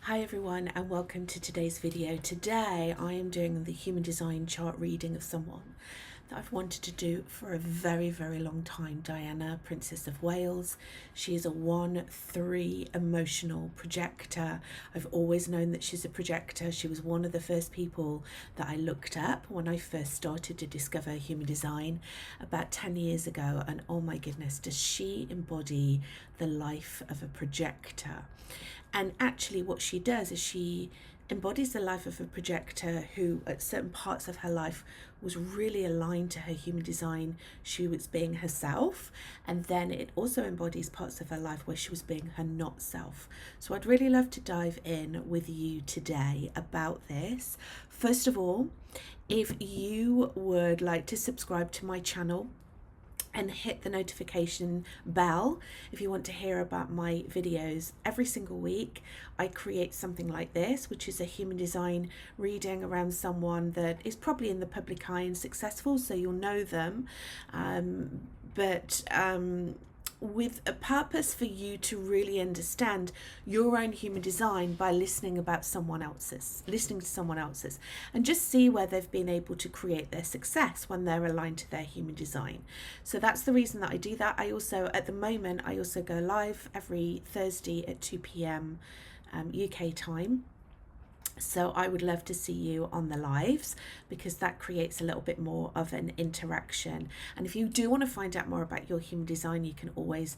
Hi everyone and welcome to today's video. Today I am doing the human design chart reading of someone that I've wanted to do for a very long time. Diana, Princess of Wales. She is a 1-3 emotional projector. I've always known that she's a projector. She was one of the first people that I looked up when I first started to discover human design about 10 years ago, and oh my goodness, does she embody the life of a projector. And actually what she does is she embodies the life of a projector who at certain parts of her life was really aligned to her human design. She was being herself, and then it also embodies parts of her life where she was being her not self. So I'd really love to dive in with you today about this. First of all, if you would like to subscribe to my channel and hit the notification bell if you want to hear about my videos. Every single week I create something like this, which is a human design reading around someone that is probably in the public eye and successful, so you'll know them, but with a purpose for you to really understand your own human design by listening to someone else's, and just see where they've been able to create their success when they're aligned to their human design. So that's the reason that I do that. I also, at the moment, I also go live every Thursday at 2 p.m. UK time. So I would love to see you on the lives, because that creates a little bit more of an interaction. And if you do want to find out more about your human design, you can always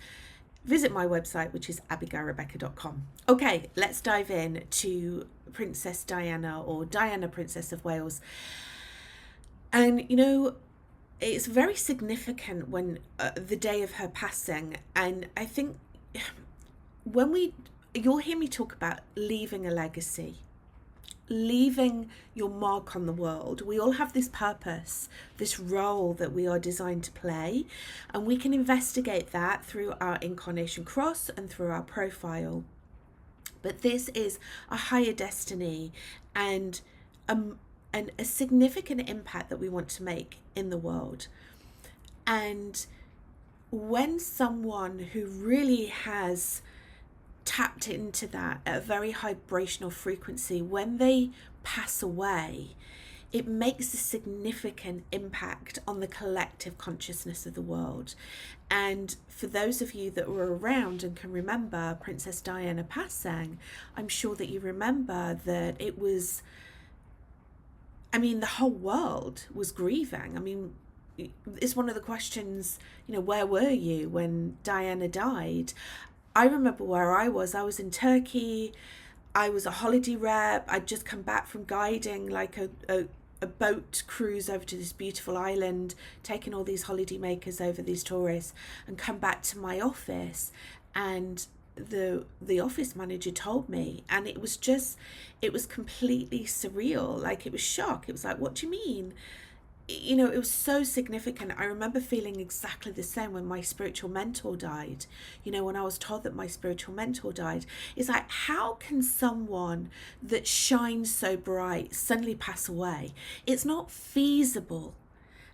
visit my website, which is abigailrebecca.com. Okay, let's dive in to Princess Diana, or Diana, Princess of Wales. And you know, it's very significant when the day of her passing. And I think you'll hear me talk about leaving a legacy, leaving your mark on the world. We all have this purpose, this role that we are designed to play, and we can investigate that through our Incarnation cross and through our profile. But this is a higher destiny and a significant impact that we want to make in the world. And when someone who really has tapped into that at a very vibrational frequency, when they pass away, it makes a significant impact on the collective consciousness of the world. And for those of you that were around and can remember Princess Diana passing, I'm sure that you remember that it was, the whole world was grieving. It's one of the questions, where were you when Diana died? I remember where I was. I was in Turkey. I was a holiday rep. I'd just come back from guiding like a boat cruise over to this beautiful island, taking all these holiday makers over, these tourists, and come back to my office. And the office manager told me, and it was completely surreal. Like, it was shock. It was like, what do you mean? It was so significant. I remember feeling exactly the same when my spiritual mentor died. When I was told that my spiritual mentor died, it's like, how can someone that shines so bright suddenly pass away? It's not feasible.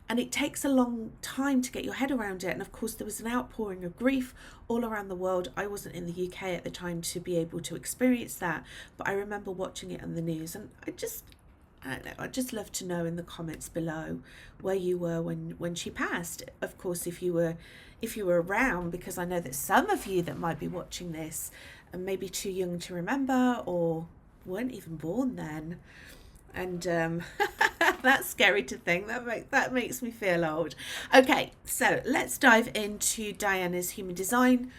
And it takes a long time to get your head around it. And of course, there was an outpouring of grief all around the world. I wasn't in the UK at the time to be able to experience that, but I remember watching it on the news, and I don't know, I'd just love to know in the comments below where you were when she passed. Of course, if you were around, because I know that some of you that might be watching this are maybe too young to remember or weren't even born then. And that's scary to think. That makes me feel old. Okay, so let's dive into Diana's human design.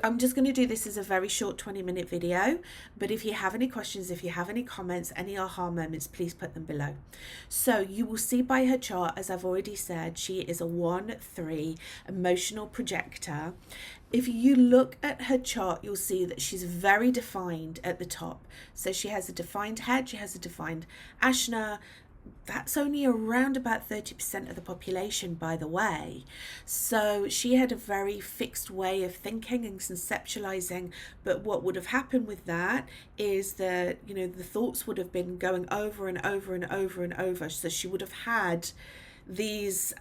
I'm just going to do this as a very short 20-minute video, but if you have any questions, if you have any comments, any aha moments, please put them below. So you will see by her chart, as I've already said, she is a 1-3 emotional projector. If you look at her chart, you'll see that she's very defined at the top. So she has a defined head, she has a defined ashnar. That's only around about 30% of the population, by the way. So she had a very fixed way of thinking and conceptualizing. But what would have happened with that is that, the thoughts would have been going over and over and over and over. So she would have had these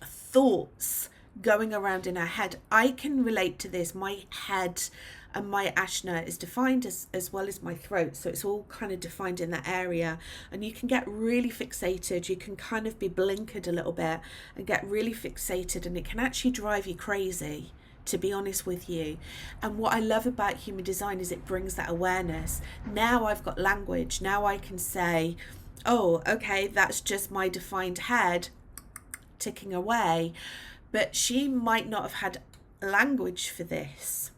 thoughts going around in her head. I can relate to this. My head and my ashnar is defined as well as my throat. So it's all kind of defined in that area. And you can get really fixated. You can kind of be blinkered a little bit and get really fixated, and it can actually drive you crazy, to be honest with you. And what I love about human design is it brings that awareness. Now I've got language. Now I can say, oh, okay, that's just my defined head ticking away. But she might not have had language for this.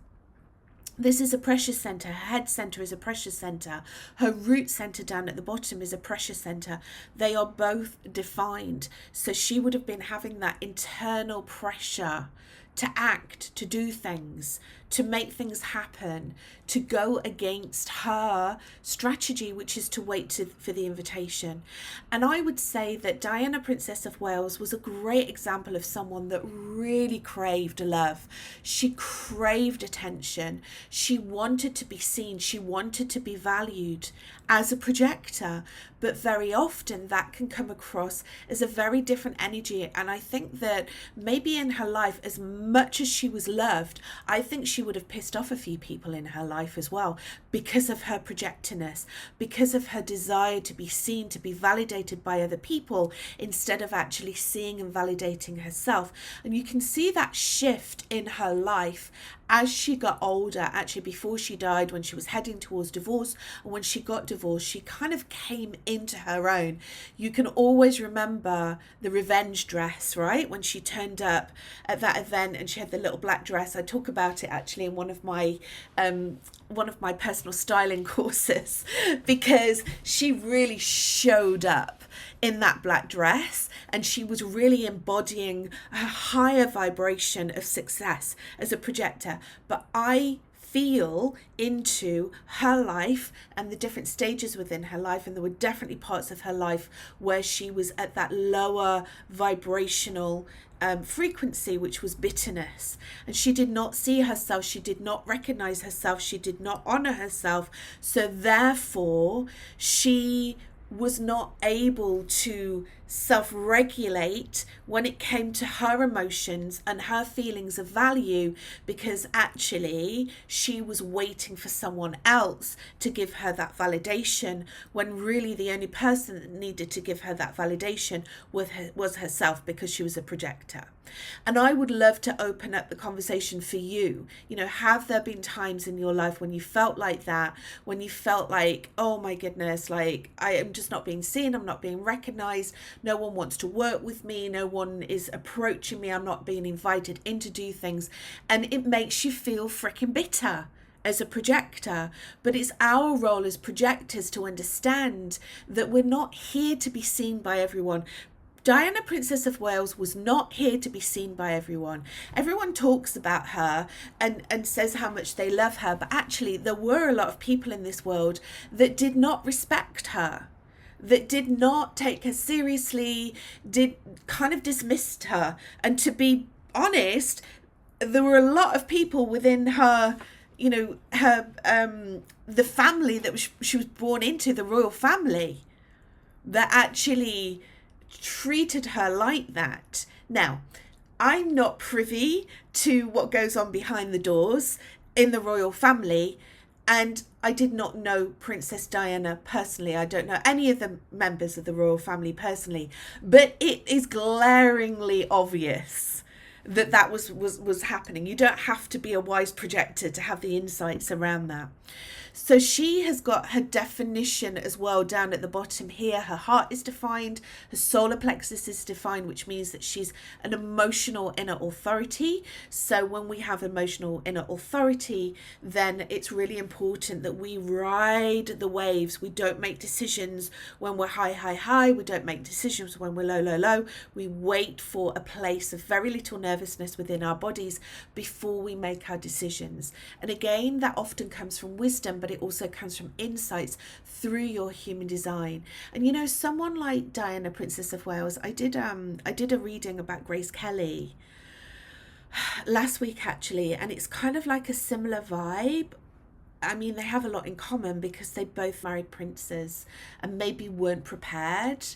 This is a pressure center. Her head center is a pressure center. Her root center down at the bottom is a pressure center. They are both defined. So she would have been having that internal pressure to act, to do things, to make things happen, to go against her strategy, which is to wait for the invitation. And I would say that Diana, Princess of Wales, was a great example of someone that really craved love. She craved attention. She wanted to be seen. She wanted to be valued as a projector. But very often that can come across as a very different energy. And I think that maybe in her life, as much as she was loved, I think she would have pissed off a few people in her life as well, because of her projectorness, because of her desire to be seen, to be validated by other people, instead of actually seeing and validating herself. And you can see that shift in her life as she got older. Actually, before she died, when she was heading towards divorce, and when she got divorced, she kind of came into her own. You can always remember the revenge dress, right? When she turned up at that event and she had the little black dress. I talk about it actually in one of my personal styling courses, because she really showed up in that black dress, and she was really embodying a higher vibration of success as a projector. But I feel into her life and the different stages within her life, and there were definitely parts of her life where she was at that lower vibrational frequency, which was bitterness, and she did not see herself, she did not recognize herself, she did not honor herself. So therefore she was not able to self-regulate when it came to her emotions and her feelings of value, because actually she was waiting for someone else to give her that validation, when really the only person that needed to give her that validation was herself, because she was a projector. And I would love to open up the conversation for you. You know, have there been times in your life when you felt like that, when you felt like, oh my goodness, like I am just not being seen, I'm not being recognized, no one wants to work with me, no one is approaching me, I'm not being invited in to do things, and it makes you feel freaking bitter as a projector. But it's our role as projectors to understand that we're not here to be seen by everyone. Diana, Princess of Wales, was not here to be seen by everyone. Everyone talks about her and says how much they love her, but actually there were a lot of people in this world that did not respect her, that did not take her seriously, did kind of dismissed her. And to be honest, there were a lot of people within her, you know, her the family that she was born into, the royal family, that actually treated her like that. Now, I'm not privy to what goes on behind the doors in the royal family, and I did not know Princess Diana personally. I don't know any of the members of the royal family personally, but it is glaringly obvious that that was happening. You don't have to be a wise projector to have the insights around that. So she has got her definition as well down at the bottom here. Her heart is defined, her solar plexus is defined, which means that she's an emotional inner authority. So when we have emotional inner authority, then it's really important that we ride the waves. We don't make decisions when we're high, high, high. We don't make decisions when we're low, low, low. We wait for a place of very little nervousness within our bodies before we make our decisions. And again, that often comes from wisdom, but it also comes from insights through your human design. And you know, someone like Diana, Princess of Wales, I did a reading about Grace Kelly last week actually, and it's kind of like a similar vibe. I mean, they have a lot in common because they both married princes and maybe weren't prepared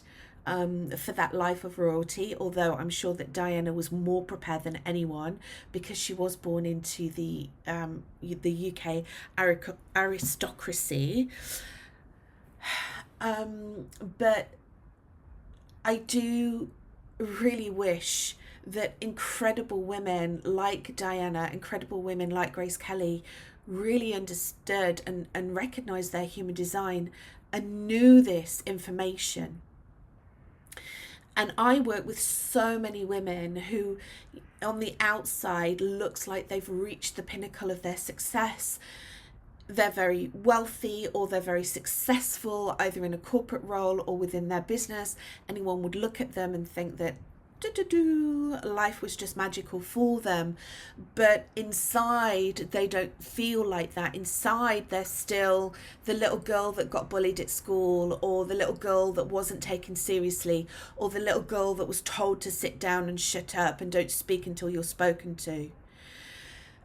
for that life of royalty, although I'm sure that Diana was more prepared than anyone because she was born into the UK aristocracy. But I do really wish that incredible women like Diana, incredible women like Grace Kelly, really understood and recognized their human design and knew this information. And I work with so many women who, on the outside, looks like they've reached the pinnacle of their success. They're very wealthy or they're very successful, either in a corporate role or within their business. Anyone would look at them and think that life was just magical for them, but inside they don't feel like that. Inside they're still the little girl that got bullied at school, or the little girl that wasn't taken seriously, or the little girl that was told to sit down and shut up and don't speak until you're spoken to.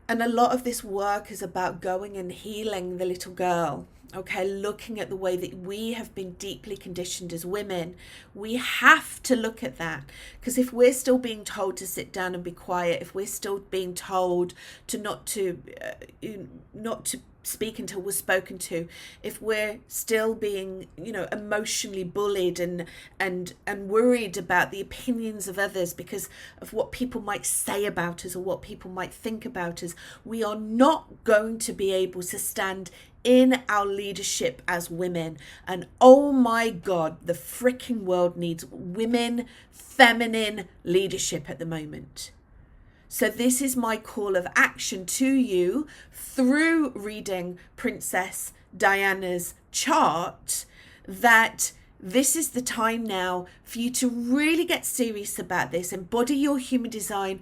And a lot of this work is about going and healing the little girl. Okay, looking at the way that we have been deeply conditioned as women. We have to look at that, because if we're still being told to sit down and be quiet, if we're still being told to not to speak until we're spoken to, if we're still being, emotionally bullied and worried about the opinions of others because of what people might say about us or what people might think about us, we are not going to be able to stand in our leadership as women. And oh my God, the freaking world needs women, feminine leadership at the moment. So this is my call of action to you through reading Princess Diana's chart, that this is the time now for you to really get serious about this, embody your human design,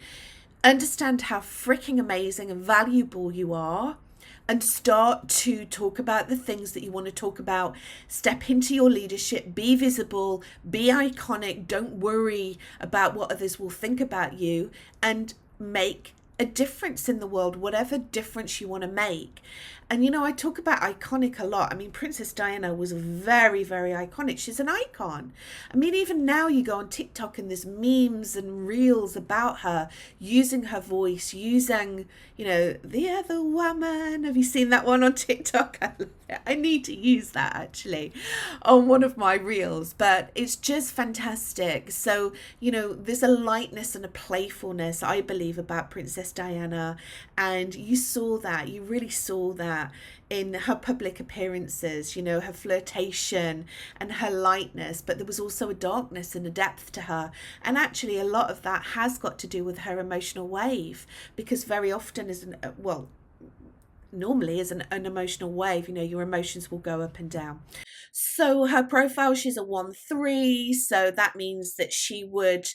understand how freaking amazing and valuable you are, and start to talk about the things that you want to talk about. Step into your leadership, be visible, be iconic, don't worry about what others will think about you, and make a difference in the world, whatever difference you want to make. And I talk about iconic a lot. I mean, Princess Diana was very, very iconic. She's an icon. I mean, even now you go on TikTok and there's memes and reels about her using her voice, using, the other woman. Have you seen that one on TikTok? I love it. I need to use that actually on one of my reels, but it's just fantastic. So, there's a lightness and a playfulness, I believe, about Princess Diana. And you really saw that in her public appearances, her flirtation and her lightness, but there was also a darkness and a depth to her. And actually a lot of that has got to do with her emotional wave, because very often normally as an emotional wave, your emotions will go up and down. So her profile, she's a 1-3, so that means that she would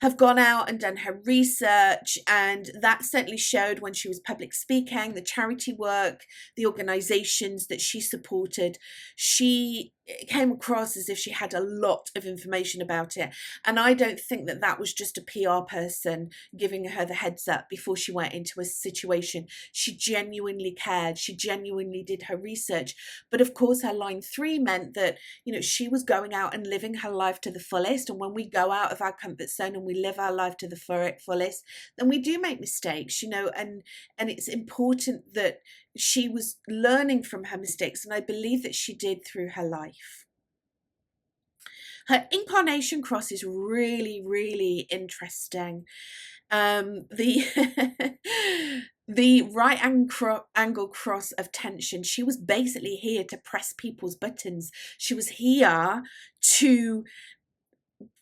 have gone out and done her research, and that certainly showed when she was public speaking, the charity work, the organizations that she supported. She came across as if she had a lot of information about it, and I don't think that that was just a PR person giving her the heads up before she went into a situation. She genuinely cared, she genuinely did her research. But of course her line 3 meant that she was going out and living her life to the fullest. And when we go out of our comfort zone and we live our life to the fullest, then we do make mistakes, and it's important that she was learning from her mistakes, and I believe that she did through her life. Her incarnation cross is really, really interesting. The the right angle cross of tension, she was basically here to press people's buttons. She was here to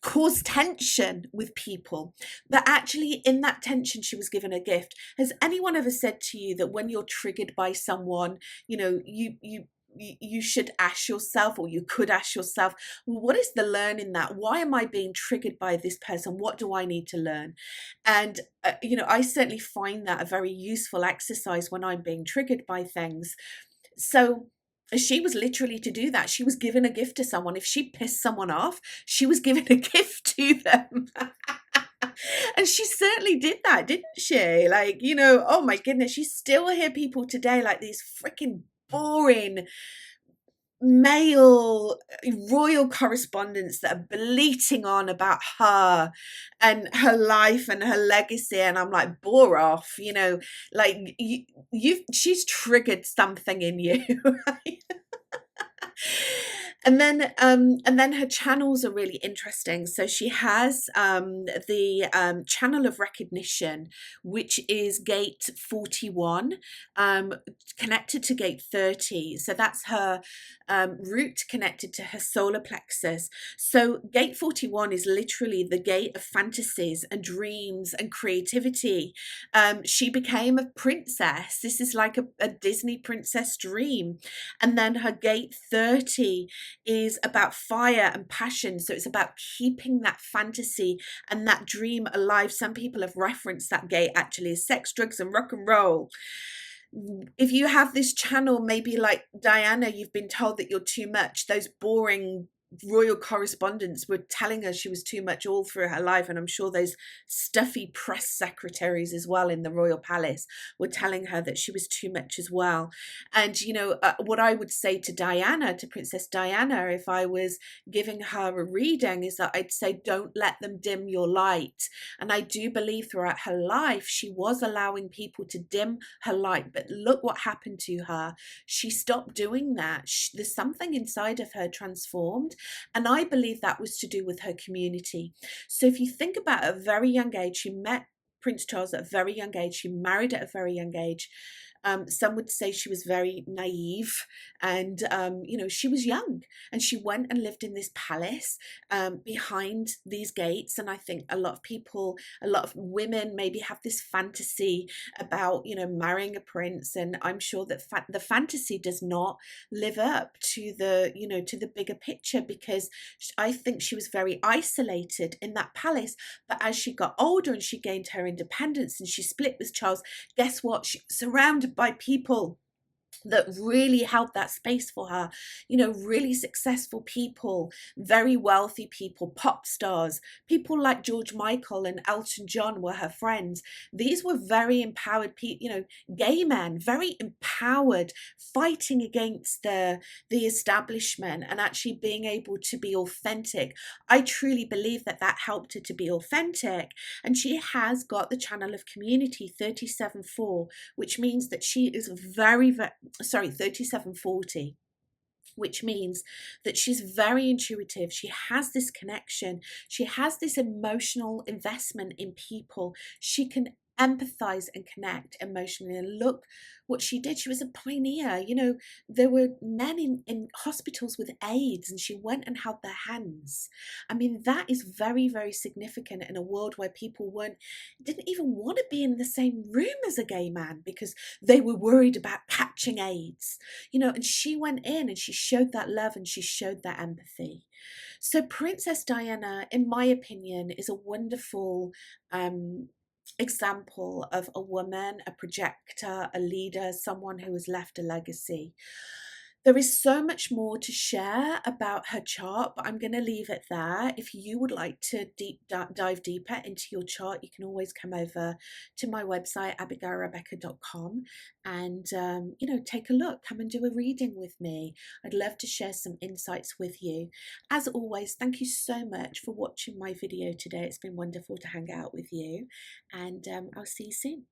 cause tension with people, but actually in that tension she was given a gift. Has anyone ever said to you that when you're triggered by someone, you should ask yourself, or you could ask yourself, well, what is the learn in that? Why am I being triggered by this person? What do I need to learn? And I certainly find that a very useful exercise when I'm being triggered by things. So she was literally to do that. She was giving a gift to someone. If she pissed someone off, she was giving a gift to them. And she certainly did that, didn't she? Like, oh my goodness, you still hear people today like these freaking boring male royal correspondents that are bleating on about her and her life and her legacy, and I'm like, bore off, like she's triggered something in you. Right? And then her channels are really interesting. So she has the channel of recognition, which is gate 41, um, connected to gate 30. So that's her root connected to her solar plexus. So gate 41 is literally the gate of fantasies and dreams and creativity. She became a princess. This is like a Disney princess dream. And then her gate 30 is about fire and passion. So it's about keeping that fantasy and that dream alive. Some people have referenced that gate actually as sex, drugs, and rock and roll. If you have this channel, maybe like Diana, you've been told that you're too much. Those boring royal correspondents were telling her she was too much all through her life, and I'm sure those stuffy press secretaries as well in the royal palace were telling her that she was too much as well. And what I would say to Diana, to Princess Diana, if I was giving her a reading, is that I'd say, don't let them dim your light. And I do believe throughout her life she was allowing people to dim her light, but look what happened to her. She stopped doing that. There's something inside of her transformed, and I believe that was to do with her community. So if you think about at a very young age, she met Prince Charles at a very young age, she married at a very young age. Some would say she was very naive, and she was young, and she went and lived in this palace behind these gates. And I think a lot of people, a lot of women maybe have this fantasy about marrying a prince, and I'm sure that the fantasy does not live up to the bigger picture, because I think she was very isolated in that palace. But as she got older and she gained her independence and she split with Charles, guess what? She was surrounded by people that really held that space for her, really successful people, very wealthy people, pop stars, people like George Michael and Elton John were her friends. These were very empowered people, gay men, very empowered, fighting against the establishment and actually being able to be authentic. I truly believe that helped her to be authentic. And she has got the channel of community 37.4, which means that she is very, very, sorry, 3740, which means that she's very intuitive. She has this connection. She has this emotional investment in people. She can empathize and connect emotionally. And look what she did. She was a pioneer. There were men in hospitals with AIDS, and she went and held their hands. I mean, that is very, very significant in a world where people didn't even want to be in the same room as a gay man because they were worried about catching AIDS. And she went in and she showed that love and she showed that empathy. So Princess Diana, in my opinion, is a wonderful example of a woman, a projector, a leader, someone who has left a legacy. There is so much more to share about her chart, but I'm going to leave it there. If you would like to dive deeper into your chart, you can always come over to my website, abigailrebecca.com, and take a look. Come and do a reading with me. I'd love to share some insights with you. As always, thank you so much for watching my video today. It's been wonderful to hang out with you, and I'll see you soon.